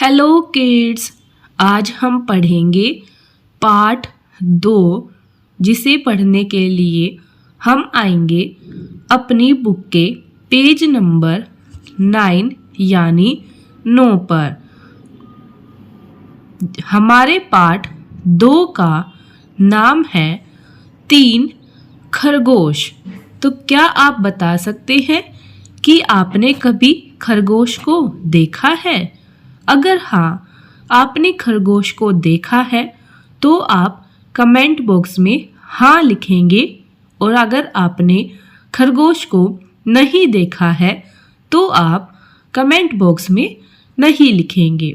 Hello kids, आज हम पढ़ेंगे पाठ 2, जिसे पढ़ने के लिए हम आएंगे अपनी बुक के पेज नंबर 9 यानी 9 पर। हमारे पाठ 2 का नाम है 3 खरगोश। तो क्या आप बता सकते हैं कि आपने कभी खरगोश को देखा है? अगर हाँ, आपने खरगोश को देखा है तो आप कमेंट बॉक्स में हाँ लिखेंगे, और अगर आपने खरगोश को नहीं देखा है तो आप कमेंट बॉक्स में नहीं लिखेंगे।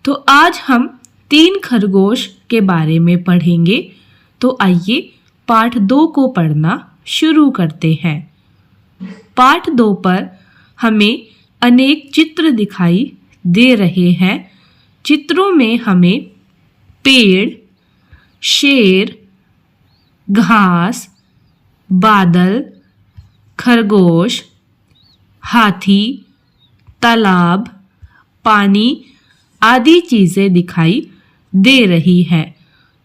तो आज हम 3 खरगोश के बारे में पढ़ेंगे। तो आइए पाठ 2 को पढ़ना शुरू करते हैं। पाठ 2 पर हमें अनेक चित्र दिखाई दे रहे हैं। चित्रों में हमें पेड़, शेर, घास, बादल, खरगोश, हाथी, तालाब, पानी आदि चीज़ें दिखाई दे रही हैं।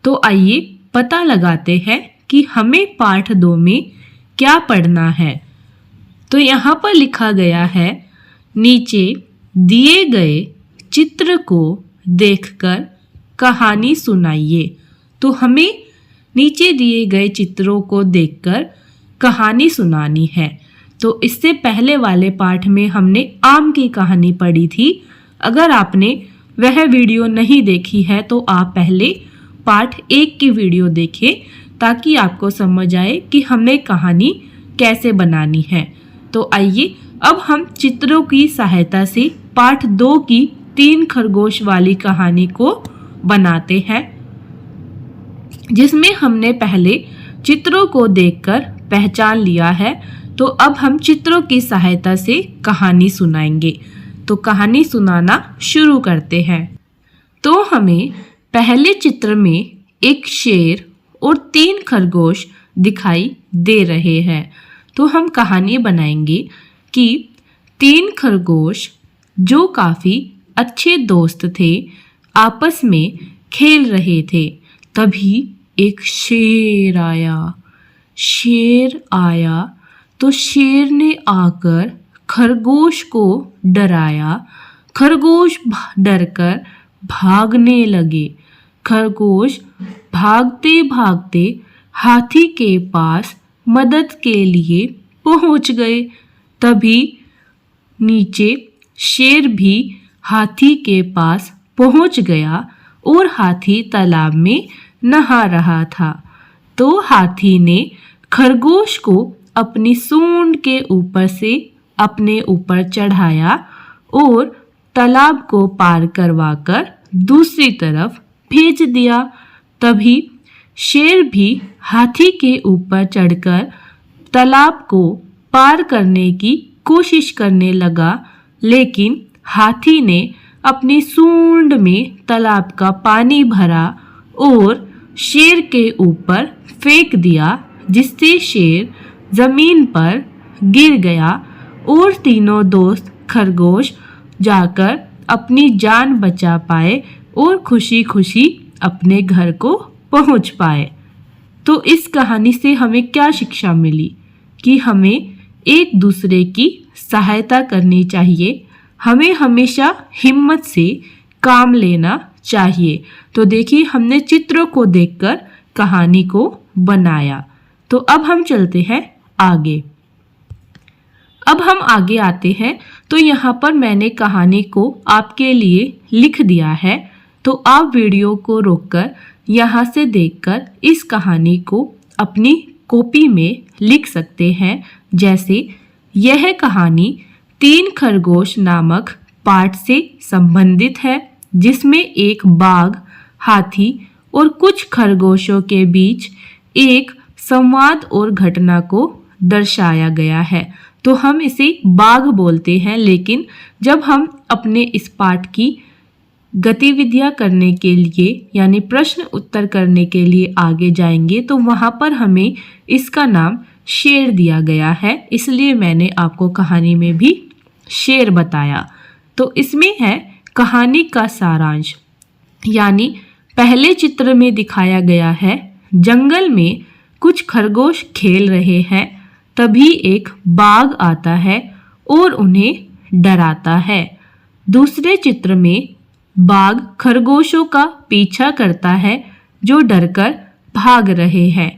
तो आइए पता लगाते हैं कि हमें पाठ 2 में क्या पढ़ना है। तो यहाँ पर लिखा गया है, नीचे दिए गए चित्र को देखकर कहानी सुनाइए। तो हमें नीचे दिए गए चित्रों को देखकर कहानी सुनानी है। तो इससे पहले वाले पाठ में हमने आम की कहानी पढ़ी थी। अगर आपने वह वीडियो नहीं देखी है तो आप पहले पाठ 1 की वीडियो देखें, ताकि आपको समझ आए कि हमें कहानी कैसे बनानी है। तो आइए अब हम चित्रों की सहायता से पाठ 2 की 3 खरगोश वाली कहानी को बनाते हैं, जिसमें हमने पहले चित्रों को देखकर पहचान लिया है। तो अब हम चित्रों की सहायता से कहानी सुनाएंगे। तो कहानी सुनाना शुरू करते हैं। तो हमें पहले चित्र में एक शेर और 3 खरगोश दिखाई दे रहे हैं। तो हम कहानी बनाएंगे कि 3 खरगोश जो काफ़ी अच्छे दोस्त थे, आपस में खेल रहे थे। तभी एक शेर आया तो शेर ने आकर खरगोश को डराया। खरगोश डरकर भागने लगे। खरगोश भागते भागते हाथी के पास मदद के लिए पहुंच गए। तभी नीचे शेर भी हाथी के पास पहुंच गया और हाथी तालाब में नहा रहा था। तो हाथी ने खरगोश को अपनी सूंड के ऊपर से अपने ऊपर चढ़ाया और तालाब को पार करवाकर दूसरी तरफ भेज दिया। तभी शेर भी हाथी के ऊपर चढ़कर तालाब को पार करने की कोशिश करने लगा, लेकिन हाथी ने अपनी सूंड में तालाब का पानी भरा और शेर के ऊपर फेंक दिया, जिससे शेर जमीन पर गिर गया और तीनों दोस्त खरगोश जाकर अपनी जान बचा पाए और खुशी खुशी अपने घर को पहुंच पाए। तो इस कहानी से हमें क्या शिक्षा मिली? कि हमें एक दूसरे की सहायता करनी चाहिए। हमें हमेशा हिम्मत से काम लेना चाहिए। तो देखिए, हमने चित्रों को देखकर कहानी को बनाया। तो अब हम चलते हैं आगे। अब हम आगे आते हैं। तो यहाँ पर मैंने कहानी को आपके लिए लिख दिया है। तो आप वीडियो को रोककर यहाँ से देखकर इस कहानी को अपनी कॉपी में लिख सकते हैं। जैसे यह कहानी 3 खरगोश नामक पाठ से संबंधित है, जिसमें एक बाघ, हाथी और कुछ खरगोशों के बीच एक संवाद और घटना को दर्शाया गया है। तो हम इसे बाघ बोलते हैं, लेकिन जब हम अपने इस पाठ की गतिविधियां करने के लिए यानी प्रश्न उत्तर करने के लिए आगे जाएंगे, तो वहाँ पर हमें इसका नाम शेर दिया गया है। इसलिए मैंने आपको कहानी में भी शेर बताया। तो इसमें है कहानी का सारांश। यानी पहले चित्र में दिखाया गया है जंगल में कुछ खरगोश खेल रहे हैं, तभी एक बाघ आता है और उन्हें डराता है। दूसरे चित्र में बाघ खरगोशों का पीछा करता है जो डरकर भाग रहे हैं।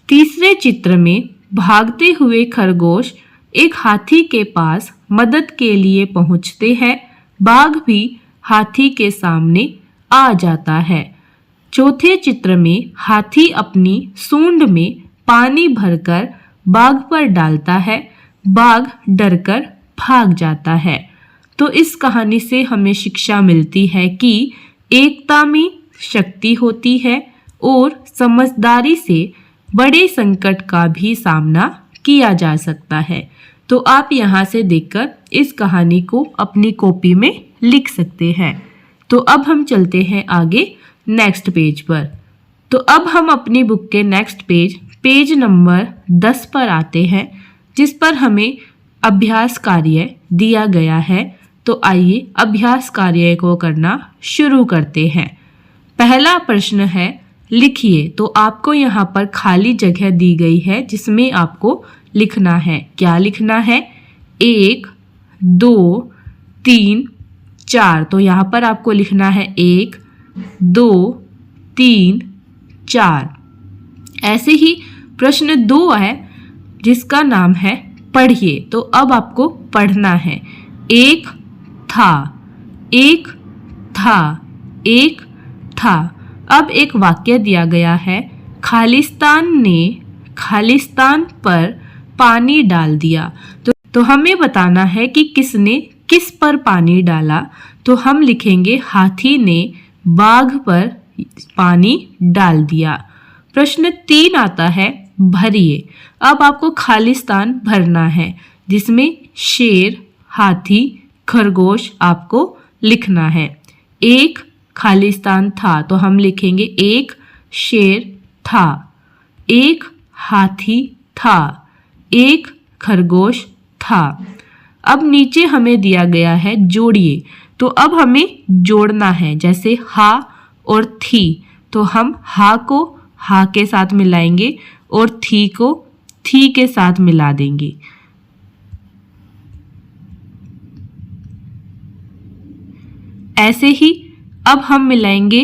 तीसरे चित्र में भागते हुए खरगोश एक हाथी के पास मदद के लिए पहुंचते हैं। बाघ भी हाथी के सामने आ जाता है। चौथे चित्र में हाथी अपनी सूंड में पानी भरकर बाघ पर डालता है। बाघ डरकर भाग जाता है। तो इस कहानी से हमें शिक्षा मिलती है कि एकता में शक्ति होती है और समझदारी से बड़े संकट का भी सामना किया जा सकता है। तो आप यहाँ से देखकर इस कहानी को अपनी कॉपी में लिख सकते हैं। तो अब हम चलते हैं आगे नेक्स्ट पेज पर। तो अब हम अपनी बुक के नेक्स्ट पेज नंबर 10 पर आते हैं, जिस पर हमें अभ्यास कार्य दिया गया है। तो आइए अभ्यास कार्य को करना शुरू करते हैं। पहला प्रश्न है लिखिए। तो आपको यहाँ पर खाली जगह दी गई है जिसमें आपको लिखना है। क्या लिखना है? 1 2 3 4। तो यहाँ पर आपको लिखना है 1 2 3 4। ऐसे ही प्रश्न 2 है जिसका नाम है पढ़िए। तो अब आपको पढ़ना है। एक था, एक था, एक था। अब एक वाक्य दिया गया है, खालिस्तान ने खालिस्तान पर पानी डाल दिया। तो हमें बताना है कि किसने किस पर पानी डाला। तो हम लिखेंगे हाथी ने बाघ पर पानी डाल दिया। प्रश्न 3 आता है भरिए। अब आपको खालिस्तान भरना है जिसमें शेर, हाथी, खरगोश आपको लिखना है। एक खालिस्तान था तो हम लिखेंगे एक शेर था, एक हाथी था, एक खरगोश था। अब नीचे हमें दिया गया है जोड़िए। तो अब हमें जोड़ना है, जैसे हा और थी। तो हम हा को हा के साथ मिलाएंगे और थी को थी के साथ मिला देंगे। ऐसे ही अब हम मिलाएंगे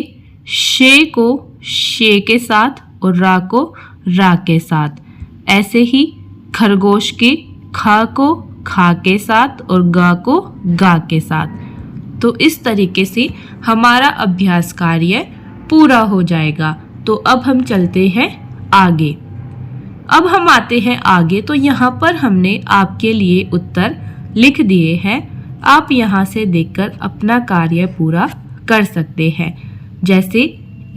शे को शे के साथ और रा को रा के साथ। ऐसे ही खरगोश के खा को खा के साथ और गा को गा के साथ। तो इस तरीके से हमारा अभ्यास कार्य पूरा हो जाएगा। तो अब हम चलते हैं आगे। अब हम आते हैं आगे। तो यहाँ पर हमने आपके लिए उत्तर लिख दिए हैं। आप यहाँ से देखकर अपना कार्य पूरा कर सकते हैं। जैसे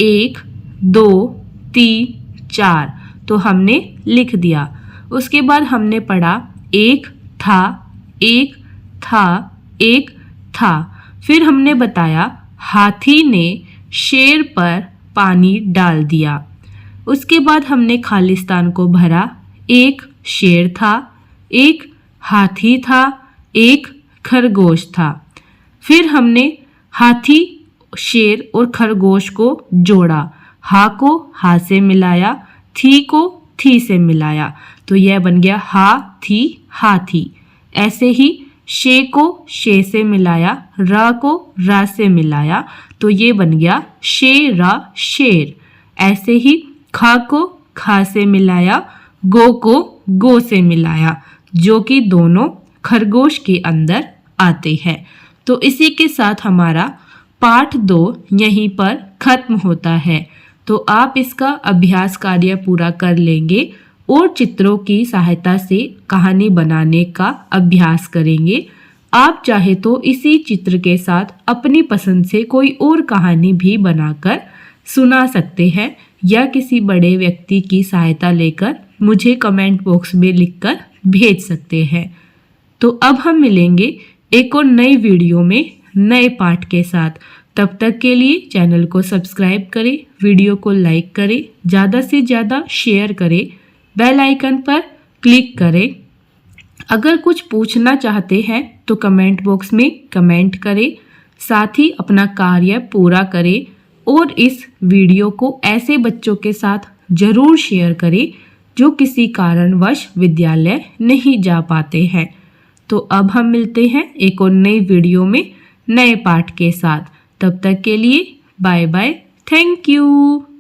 1 2 3 4 तो हमने लिख दिया। उसके बाद हमने पढ़ा एक था, एक था, एक था। फिर हमने बताया हाथी ने शेर पर पानी डाल दिया। उसके बाद हमने खालिस्तान को भरा। एक शेर था, एक हाथी था, एक खरगोश था। फिर हमने हाथी, शेर और खरगोश को जोड़ा। हा को हा से मिलाया, थी को थी से मिलाया। तो यह बन गया हा थी हाथी। ऐसे ही शे को शे से मिलाया, रा को रा से मिलाया। तो ये बन गया शे रा शेर। ऐसे ही खा को खा से मिलाया, गो को गो से मिलाया, जो कि दोनों खरगोश के अंदर आते हैं। तो इसी के साथ हमारा पाठ 2 यहीं पर खत्म होता है। तो आप इसका अभ्यास कार्य पूरा कर लेंगे और चित्रों की सहायता से कहानी बनाने का अभ्यास करेंगे। आप चाहे तो इसी चित्र के साथ अपनी पसंद से कोई और कहानी भी बनाकर सुना सकते हैं या किसी बड़े व्यक्ति की सहायता लेकर मुझे कमेंट बॉक्स में लिखकर भेज सकते हैं। तो अब हम मिलेंगे एक और नई वीडियो में नए पाठ के साथ। तब तक के लिए चैनल को सब्सक्राइब करें, वीडियो को लाइक करें, ज़्यादा से ज़्यादा शेयर करें, बेल आइकन पर क्लिक करें। अगर कुछ पूछना चाहते हैं तो कमेंट बॉक्स में कमेंट करें। साथ ही अपना कार्य पूरा करें और इस वीडियो को ऐसे बच्चों के साथ ज़रूर शेयर करें जो किसी कारणवश विद्यालय नहीं जा पाते हैं। तो अब हम मिलते हैं एक और नई वीडियो में नए पाठ के साथ। तब तक के लिए बाय बाय, थैंक यू।